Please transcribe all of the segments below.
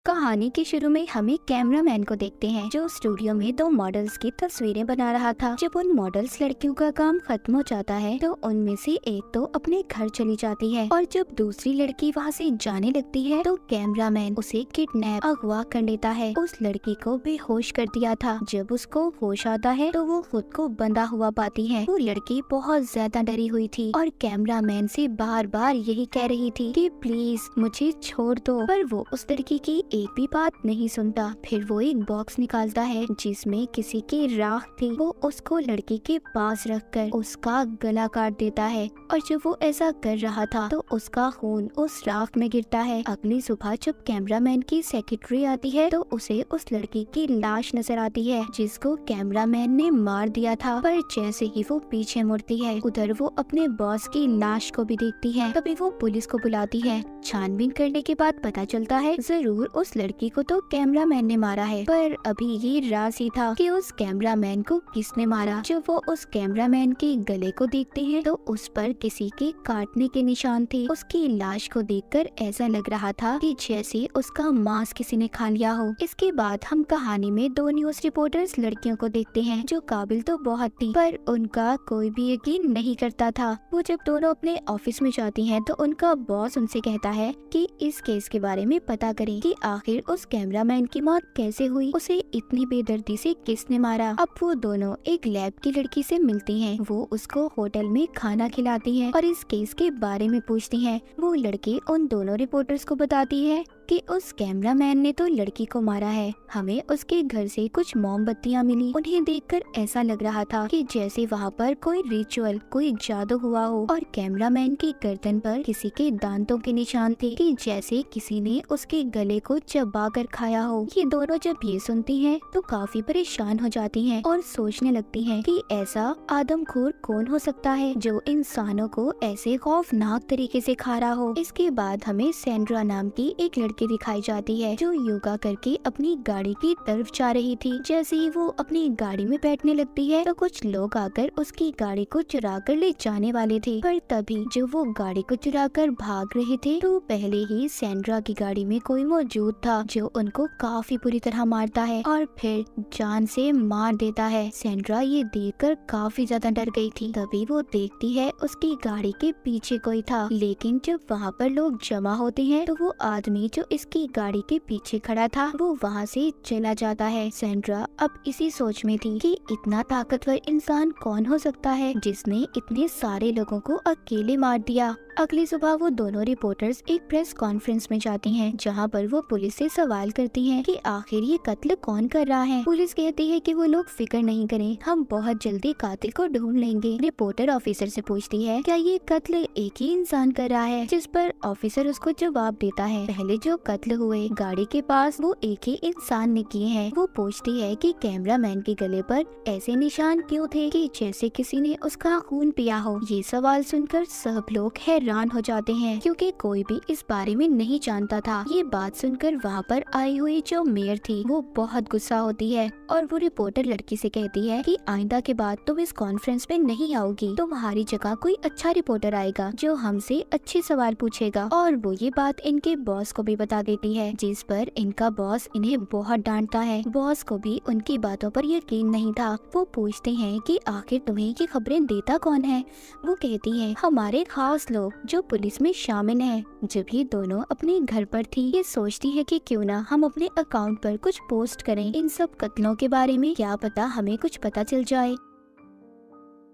कहानी के शुरू में हमें कैमरामैन को देखते हैं जो स्टूडियो में दो मॉडल्स की तस्वीरें बना रहा था। जब उन मॉडल्स लड़कियों का काम खत्म हो जाता है तो उनमें से एक तो अपने घर चली जाती है और जब दूसरी लड़की वहाँ से जाने लगती है तो कैमरामैन उसे किडनैप अगवा कर लेता है। उस लड़की को बेहोश कर दिया था। जब उसको होश आता है तो वो खुद को बंधा हुआ पाती है। वो लड़की बहुत ज्यादा डरी हुई थी और कैमरामैन से बार बार यही कह रही थी कि प्लीज मुझे छोड़ दो, पर वो उस लड़की की एक भी बात नहीं सुनता। फिर वो एक बॉक्स निकालता है जिसमें किसी की राख थी। वो उसको लड़की के पास रखकर उसका गला काट देता है और जब वो ऐसा कर रहा था तो उसका खून उस राख में गिरता है। अगली सुबह जब कैमरामैन की सेक्रेटरी आती है तो उसे उस लड़की की लाश नजर आती है जिसको कैमरामैन ने मार दिया था। पर जैसे ही वो पीछे मुड़ती है उधर वो अपने बॉस की लाश को भी देखती है। तभी वो पुलिस को बुलाती है। छानबीन करने के बाद पता चलता है जरूर उस लड़की को तो कैमरामैन ने मारा है, पर अभी ये राज ही था कि उस कैमरामैन को किसने मारा। जब वो उस कैमरामैन के गले को देखते हैं तो उस पर किसी के काटने के निशान थे। उसकी लाश को देखकर ऐसा लग रहा था कि जैसे उसका मांस किसी ने खा लिया हो। इसके बाद हम कहानी में दो न्यूज रिपोर्टर्स लड़कियों को देखते हैं जो काबिल तो बहुत थी पर उनका कोई भी यकीन नहीं करता था। वो जब दोनों अपने ऑफिस में जाती हैं तो उनका बॉस उनसे कहता है कि इस केस के बारे में पता करें कि आखिर उस कैमरामैन की मौत कैसे हुई, उसे इतनी बेदर्दी से किसने मारा। अब वो दोनों एक लैब की लड़की से मिलती हैं। वो उसको होटल में खाना खिलाती है और इस केस के बारे में पूछती है। वो लड़की उन दोनों रिपोर्टर्स को बताती है कि उस कैमरामैन ने तो लड़की को मारा है। हमें उसके घर से कुछ मोमबत्तियां मिली। उन्हें देखकर ऐसा लग रहा था कि जैसे वहाँ पर कोई रिचुअल, कोई जादू हुआ हो और कैमरामैन की गर्दन पर किसी के दांतों के निशान थे कि जैसे किसी ने उसके गले को चबा कर खाया हो। ये दोनों जब ये सुनती हैं तो काफी परेशान हो जाती हैं और सोचने लगती हैं कि ऐसा आदमखोर कौन हो सकता है जो इंसानों को ऐसे खौफनाक तरीके से खा रहा हो। इसके बाद हमें सैंड्रा नाम की एक लड़की दिखाई जाती है जो योगा करके अपनी गाड़ी की तरफ जा रही थी। जैसे ही वो अपनी गाड़ी में बैठने लगती है तो कुछ लोग आकर उसकी गाड़ी को चुरा कर ले जाने वाले थे, पर तभी जो वो गाड़ी को चुरा कर भाग रहे थे तो पहले ही सैंड्रा की गाड़ी में कोई मौजूद था जो उनको काफी बुरी तरह मारता है और फिर जान से मार देता है। सैंड्रा ये देखकर काफी ज्यादा डर गई थी। तभी वो देखती है उसकी गाड़ी के पीछे कोई था, लेकिन जब वहाँ पर लोग जमा होते हैं तो वो आदमी जो इसकी गाड़ी के पीछे खड़ा था वो वहाँ से चला जाता है। सैंड्रा अब इसी सोच में थी कि इतना ताकतवर इंसान कौन हो सकता है जिसने इतने सारे लोगों को अकेले मार दिया। अगली सुबह वो दोनों रिपोर्टर्स एक प्रेस कॉन्फ्रेंस में जाती हैं जहां पर वो पुलिस से सवाल करती हैं कि आखिर ये कत्ल कौन कर रहा है। पुलिस कहती है कि वो लोग फिक्र नहीं करें, हम बहुत जल्दी कातिल को ढूंढ लेंगे। रिपोर्टर ऑफिसर से पूछती है क्या ये कत्ल एक ही इंसान कर रहा है, जिस पर ऑफिसर उसको जवाब देता है पहले जो कत्ल हुए गाड़ी के पास वो एक ही इंसान ने किए हैं। वो पूछती है कि कैमरामैन के गले पर ऐसे निशान क्यों थे कि जैसे किसी ने उसका खून पिया हो। ये सवाल सुनकर सब लोग हैरान हो जाते हैं क्योंकि कोई भी इस बारे में नहीं जानता था। ये बात सुनकर वहाँ पर आई हुई जो मेयर थी वो बहुत गुस्सा होती है और वो रिपोर्टर लड़की से कहती है कि आइंदा के बाद तुम इस कॉन्फ्रेंस में नहीं आओगी, तुम्हारी जगह कोई अच्छा रिपोर्टर आएगा जो हमसे अच्छे सवाल पूछेगा। और वो ये बात इनके बॉस को भी बता देती है जिस पर इनका बॉस इन्हें बहुत डांटता है। बॉस को भी उनकी बातों पर यकीन नहीं था। वो पूछते हैं कि आखिर तुम्हें ये खबरें देता कौन है। वो कहती है हमारे खास लोग जो पुलिस में शामिल हैं। जब ये दोनों अपने घर पर थी ये सोचती है कि क्यों ना हम अपने अकाउंट पर कुछ पोस्ट करें इन सब कत्लों के बारे में, क्या पता हमें कुछ पता चल जाए।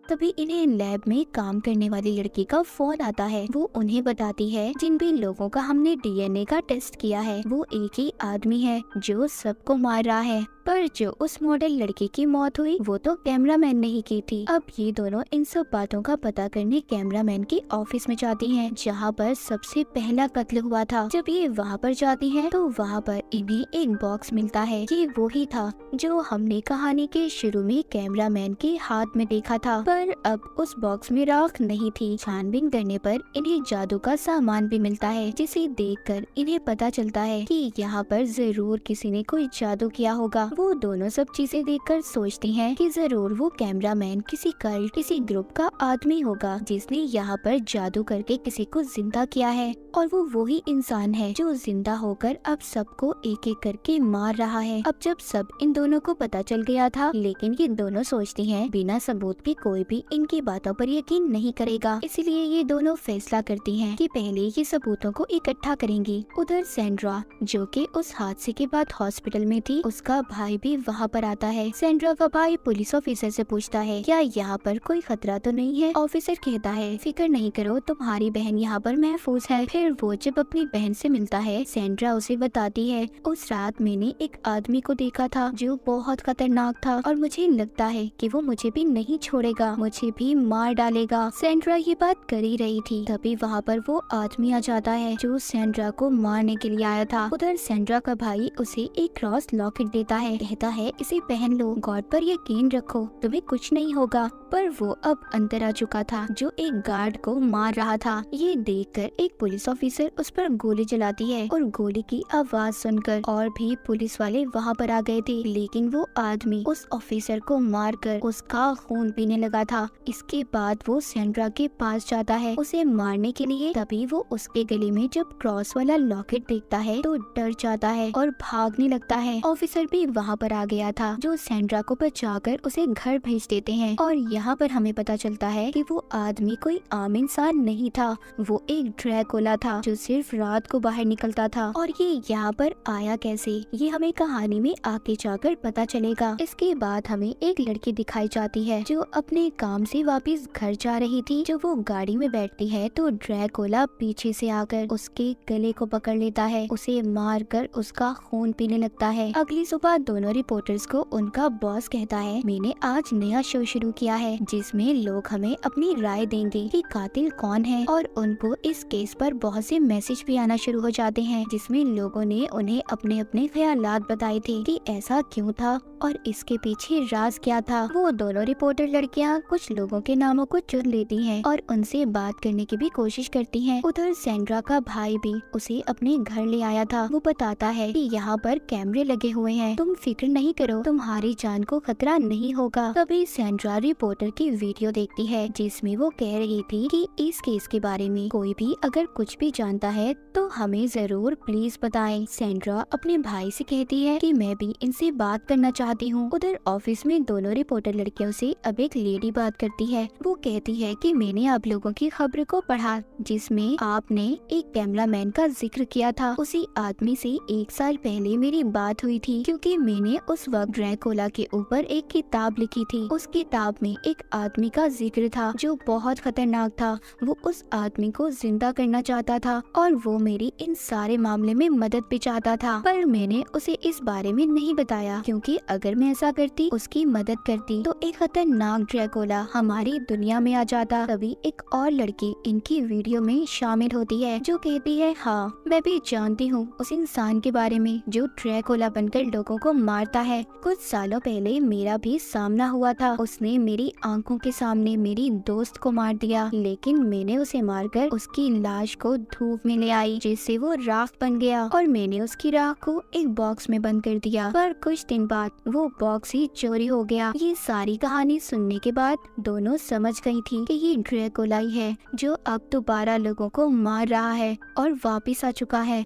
तभी इन्हें लैब में काम करने वाली लड़की का फोन आता है। वो उन्हें बताती है जिन भी लोगों का हमने डीएनए का टेस्ट किया है वो एक ही आदमी है जो सबको मार रहा है, पर जो उस मॉडल लड़की की मौत हुई वो तो कैमरामैन ने ही की थी। अब ये दोनों इन सब बातों का पता करने कैमरामैन की ऑफिस में जाती हैं जहाँ पर सबसे पहला कत्ल हुआ था। जब ये वहाँ पर जाती हैं तो वहाँ पर इन्हें एक बॉक्स मिलता है। ये वो ही था जो हमने कहानी के शुरू में कैमरामैन के हाथ में देखा था, पर अब उस बॉक्स में राख नहीं थी। छानबीन करने पर इन्हें जादू का सामान भी मिलता है जिसे देखकर इन्हें पता चलता है कि यहाँ पर जरूर किसी ने कोई जादू किया होगा। वो दोनों सब चीजें देखकर सोचती हैं कि जरूर वो कैमरामैन किसी कल्ट, किसी ग्रुप का आदमी होगा जिसने यहाँ पर जादू करके किसी को जिंदा किया है, और वो वही इंसान है जो जिंदा होकर अब सबको एक एक करके मार रहा है। अब जब सब इन दोनों को पता चल गया था, लेकिन ये दोनों सोचती हैं बिना सबूत के कोई भी इनकी बातों पर यकीन नहीं करेगा, इसलिए ये दोनों फैसला करती हैं कि पहले ये सबूतों को इकट्ठा करेंगी। उधर सेंड्रा, जो कि उस हादसे के बाद हॉस्पिटल में थी, उसका भाई भी वहाँ पर आता है। सेंड्रा का भाई पुलिस ऑफिसर से पूछता है क्या यहाँ पर कोई खतरा तो नहीं है। ऑफिसर कहता है फिक्र नहीं करो, तुम्हारी बहन यहाँ पर महफूज है। फिर वो जब अपनी बहन से मिलता है, सेंड्रा उसे बताती है उस रात मैंने एक आदमी को देखा था जो बहुत खतरनाक था, और मुझे लगता है कि वो मुझे भी नहीं छोड़ेगा, मुझे भी मार डालेगा। सेंड्रा ये बात कर ही रही थी, तभी वहाँ पर वो आदमी आ जाता है जो सेंड्रा को मारने के लिए आया था। उधर सेंड्रा का भाई उसे एक क्रॉस लॉकेट देता है, कहता है इसे पहन लो, गॉड पर यकीन रखो, तुम्हें कुछ नहीं होगा। पर वो अब अंदर आ चुका था जो एक गार्ड को मार रहा था। ये देखकर एक पुलिस ऑफिसर उस पर गोली चलाती है, और गोली की आवाज सुनकर और भी पुलिस वाले वहाँ पर आ गए थे, लेकिन वो आदमी उस ऑफिसर को मारकर उसका खून पीने लगा था। इसके बाद वो सेंड्रा के पास जाता है उसे मारने के लिए, तभी वो उसके गले में जब क्रॉस वाला लॉकेट देखता है तो डर जाता है और भागने लगता है। ऑफिसर भी वहाँ पर आ गया था जो सेंड्रा को बचाकर उसे घर भेज देते हैं, और यहाँ पर हमें पता चलता है कि वो आदमी कोई आम इंसान नहीं था, वो एक ड्रैकुला था जो सिर्फ रात को बाहर निकलता था। और ये यहाँ पर आया कैसे, ये हमें कहानी में आगे जाकर पता चलेगा। इसके बाद हमें एक लड़की दिखाई जाती है जो अपने काम से वापस घर जा रही थी। जब वो गाड़ी में बैठती है तो ड्रैकुला पीछे से आकर उसके गले को पकड़ लेता है, उसे मार कर उसका खून पीने लगता है। अगली सुबह दोनों रिपोर्टर्स को उनका बॉस कहता है मैंने आज नया शो शुरू किया है जिसमें लोग हमें अपनी राय देंगे कि कातिल कौन है, और उनको इस केस पर बहुत से मैसेज भी आना शुरू हो जाते हैं जिसमें लोगों ने उन्हें अपने अपने ख्यालात बताए थे कि ऐसा क्यों था और इसके पीछे राज क्या था। वो दोनों रिपोर्टर लड़कियां कुछ लोगों के नामों को चुन लेती हैं और उनसे बात करने की भी कोशिश करती हैं। उधर सेंड्रा का भाई भी उसे अपने घर ले आया था। वो बताता है कि यहाँ पर कैमरे लगे हुए हैं, तुम फिक्र नहीं करो, तुम्हारी जान को खतरा नहीं होगा। तभी सेंड्रा रिपोर्टर की वीडियो देखती है जिसमें वो कह रही थी कि इस केस के बारे में कोई भी अगर कुछ भी जानता है तो हमें जरूर प्लीज बताएं। सेंड्रा अपने भाई से कहती है कि मैं भी इनसे बात करना चाहती हूँ। उधर ऑफिस में दोनों रिपोर्टर लड़कियों से अब एक लेडी बात करती है। वो कहती है कि मैंने आप लोगों की खबर को पढ़ा जिसमें आपने एक कैमरामैन का जिक्र किया था। उसी आदमी से 1 साल पहले मेरी बात हुई थी क्योंकि मैंने उस वक्त ड्रैकुला के ऊपर एक किताब लिखी थी। उस किताब में एक आदमी का जिक्र था जो बहुत खतरनाक था। वो उस आदमी को जिंदा करना चाहता था और वो मेरी इन सारे मामले में मदद भी चाहता था, पर मैंने उसे इस बारे में नहीं बताया क्योंकि अगर मैं ऐसा करती, उसकी मदद करती, तो एक खतरनाक ड्रैकुला हमारी दुनिया में आ जाता। तभी एक और लड़की इनकी वीडियो में शामिल होती है जो कहती है हाँ मैं भी जानती हूँ उस इंसान के बारे में जो ड्रैकुला बनकर लोगों को मारता है। कुछ सालों पहले मेरा भी सामना हुआ था, उसने मेरी आंखों के सामने मेरी दोस्त को मार दिया, लेकिन मैंने उसे मारकर उसकी लाश को धूप में ले आई जिससे वो राख बन गया और मैंने उसकी राख को एक बॉक्स में बंद कर दिया। पर कुछ दिन बाद वो बॉक्स ही चोरी हो गया। ये सारी कहानी सुनने के बाद दोनों समझ गई थी कि ये ड्रैकुला ही है जो अब दोबारा लोगों को मार रहा है और वापिस आ चुका है।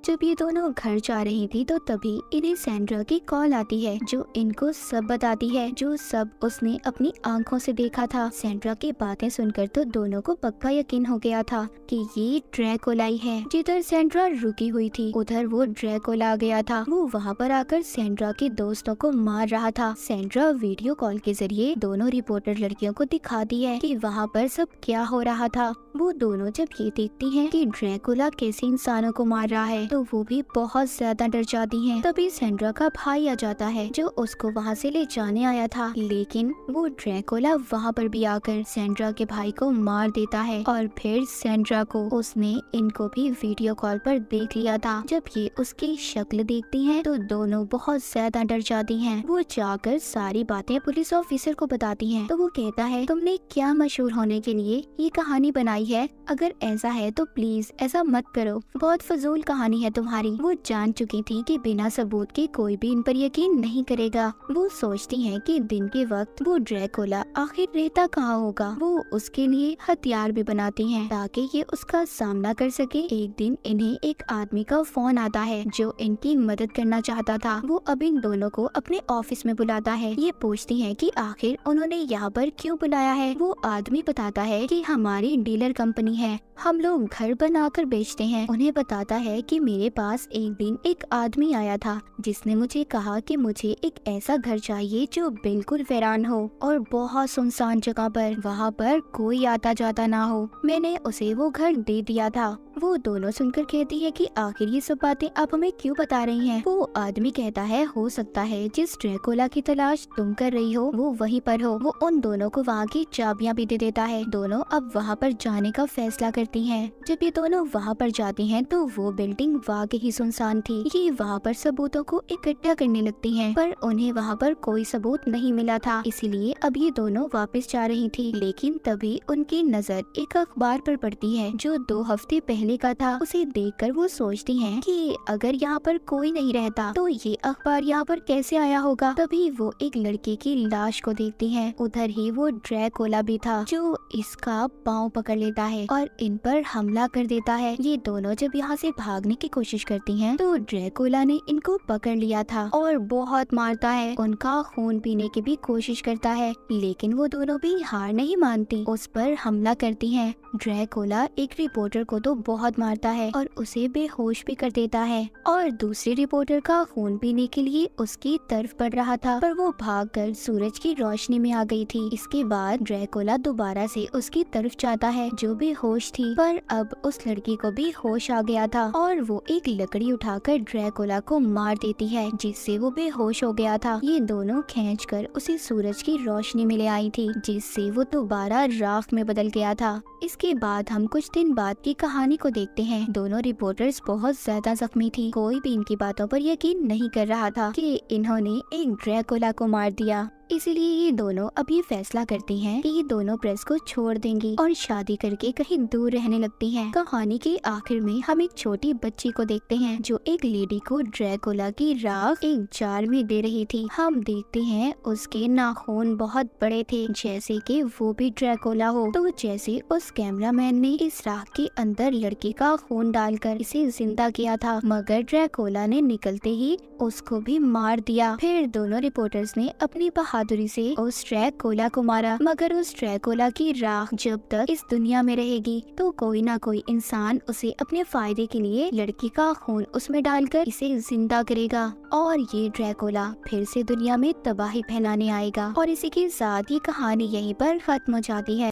जब ये दोनों घर जा रही थी तो तभी इन्हें सेंड्रा की कॉल आती है जो इनको सब बताती है जो सब उसने अपनी आंखों से देखा था। सेंड्रा की बातें सुनकर तो दोनों को पक्का यकीन हो गया था कि ये ड्रैकुला ही है। जिधर सेंड्रा रुकी हुई थी उधर वो ड्रैकुला आ गया था। वो वहाँ पर आकर सेंड्रा के दोस्तों को मार रहा था। सेंड्रा वीडियो कॉल के जरिए दोनों रिपोर्टर लड़कियों को दिखाती है कि वहाँ पर सब क्या हो रहा था। वो दोनों जब ये देखती हैं कि ड्रैकुला कैसे इंसानों को मार रहा है तो वो भी बहुत ज्यादा डर जाती हैं। तभी सेंड्रा का भाई आ जाता है जो उसको वहाँ से ले जाने आया था, लेकिन वो ड्रैकुला वहाँ पर भी आकर सेंड्रा के भाई को मार देता है और फिर सेंड्रा को उसने इनको भी वीडियो कॉल पर देख लिया था। जब ये उसकी शक्ल देखती हैं तो दोनों बहुत ज्यादा डर जाती हैं। वो जाकर सारी बातें पुलिस ऑफिसर को बताती हैं तो वो कहता है तुमने क्या मशहूर होने के लिए ये कहानी बनाई है, अगर ऐसा है तो प्लीज ऐसा मत करो, बहुत फजूल कहानी है तुम्हारी। वो जान चुकी थी कि बिना सबूत के कोई भी इन पर यकीन नहीं करेगा। वो सोचती है कि दिन के वक्त वो ड्रैकुला आखिर रहता कहाँ होगा। वो उसके लिए हथियार भी बनाती हैं ताकि ये उसका सामना कर सके। एक दिन इन्हें एक आदमी का फोन आता है जो इनकी मदद करना चाहता था। वो अब इन दोनों को अपने ऑफिस में बुलाता है। ये पूछती है कि आखिर उन्होंने यहाँ पर क्यों बुलाया है। वो आदमी बताता है कि हमारी डीलर कंपनी है, हम लोग घर बनाकर बेचते हैं। उन्हें बताता है कि मेरे पास एक दिन एक आदमी आया था जिसने मुझे कहा कि मुझे एक ऐसा घर चाहिए जो बिल्कुल वीरान हो और बहुत सुनसान जगह पर, वहाँ पर कोई आता जाता ना हो। मैंने उसे वो घर दे दिया था। वो दोनों सुनकर कहती है कि आखिर ये सब बातें आप हमें क्यों बता रही हैं? वो आदमी कहता है हो सकता है जिस ड्रैकुला की तलाश तुम कर रही हो वो वहीं पर हो। वो उन दोनों को वहाँ की चाबियां भी दे देता है। दोनों अब वहाँ पर जाने का फैसला करती हैं। जब ये दोनों वहाँ पर जाती हैं तो वो बिल्डिंग वाकई ही सुनसान थी। ये वहाँ पर सबूतों को इकट्ठा करने लगती हैं, पर उन्हें वहाँ पर कोई सबूत नहीं मिला था, इसीलिए अब ये दोनों वापस जा रही थी। लेकिन तभी उनकी नजर एक अखबार पर पड़ती है जो 2 हफ्ते पहले का था। उसे देखकर वो सोचती हैं कि अगर यहाँ पर कोई नहीं रहता तो ये अखबार यहाँ पर कैसे आया होगा। तभी वो एक लड़के की लाश को देखती हैं। उधर ही वो ड्रैकुला भी था जो इसका पाँव पकड़ लेता है और इन पर हमला कर देता है। ये दोनों जब यहाँ से भागने की कोशिश करती हैं तो ड्रैकुला ने इनको पकड़ लिया था और बहुत मारता है। उनका खून पीने की भी कोशिश करता है, लेकिन वो दोनों भी हार नहीं मानती, उस पर हमला करती हैं। ड्रैकुला एक रिपोर्टर को तो बहुत मारता है और उसे बेहोश भी कर देता है और दूसरे रिपोर्टर का खून पीने के लिए उसकी तरफ बढ़ रहा था, पर वो भागकर सूरज की रोशनी में आ गई थी। इसके बाद ड्रैकुला दोबारा से उसकी तरफ जाता है जो बेहोश थी, पर अब उस लड़की को भी होश आ गया था और वो एक लकड़ी उठाकर ड्रैकुला को मार देती है जिससे वो बेहोश हो गया था। ये दोनों खींचकर उसे सूरज की रोशनी में ले आई थी जिससे वो दोबारा राख में बदल गया था। इसके बाद हम कुछ दिन बाद की कहानी को देखते हैं। दोनों रिपोर्टर्स बहुत ज्यादा जख्मी थी। कोई भी इनकी बातों पर यकीन नहीं कर रहा था कि इन्होंने एक ड्रैकुला को मार दिया। इसीलिए ये दोनों अभी फैसला करती हैं कि ये दोनों प्रेस को छोड़ देंगी और शादी करके कहीं दूर रहने लगती हैं। कहानी के आखिर में हम एक छोटी बच्ची को देखते हैं जो एक लेडी को ड्रैकुला की राख एक जार में दे रही थी। हम देखते हैं उसके नाखून बहुत बड़े थे जैसे कि वो भी ड्रैकुला हो। तो जैसे उस कैमरामैन ने इस राख के अंदर लड़की का खून डालकर इसे जिंदा किया था, मगर ड्रैकुला ने निकलते ही उसको भी मार दिया। फिर दोनों रिपोर्टर्स ने अपनी बहादुरी से उस ड्रैकुला को मारा, मगर उस ड्रैकुला की राख जब तक इस दुनिया में रहेगी तो कोई ना कोई इंसान उसे अपने फायदे के लिए लड़की का खून उसमें डालकर इसे जिंदा करेगा और ये ड्रैकुला फिर से दुनिया में तबाही फैलाने आएगा। और इसी के साथ ये कहानी यहीं पर खत्म हो जाती है।